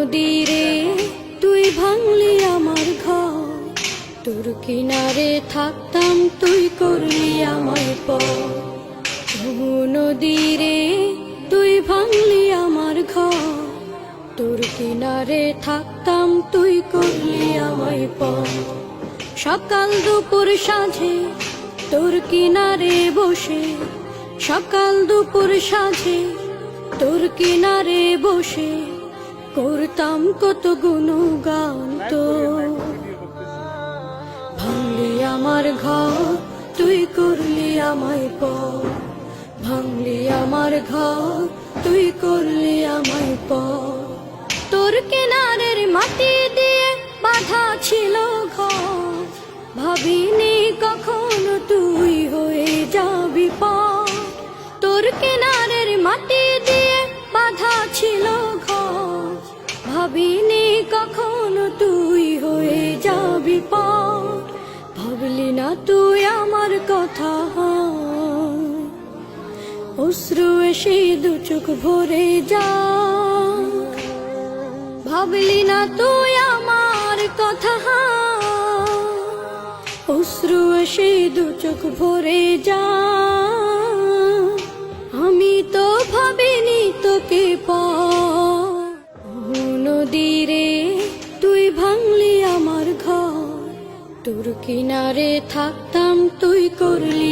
নদী রে তুই ভাঙলি আমার ঘর, তোর কিনারে থাকতাম তুই করলি আমায় পর। নদী রে তুই ভাঙলি আমার ঘর, তোর কিনারে থাকতাম তুই করলি আমায় পর। সকাল দুপুর সাঁঝে তোর কিনারে বসে, সকাল দুপুর সাঁঝে তোর কিনারে বসে করতাম কত গুণগান তোর। ভাঙলি আমার ঘর তুই করলি আমায় পর, ভাঙলি আমার ঘর তুই করলি আমায় পর। তোর কিনারের মাটি দিয়ে বাঁধা ছিল ঘর, ভাবিনি কখনো তুই হয়ে যাবি পর। তোর কিনারের মাটি দিয়ে বাঁধা ছিল ঘর, ভাবিনি কখনো তুই হয়ে যাবি পর। ভাবলি না তুই আমার কথা, অশ্রু এসে দু চোখ ভরে যা। ভাবলি না তুই আমার কথা, অশ্রু এসে দু চোখ ভরে যা। আমি তো ভাবিনি তোকে পার। নদী রে তুই ভাঙলি আমার ঘর, তোর কিনারে থাকতাম তুই করলি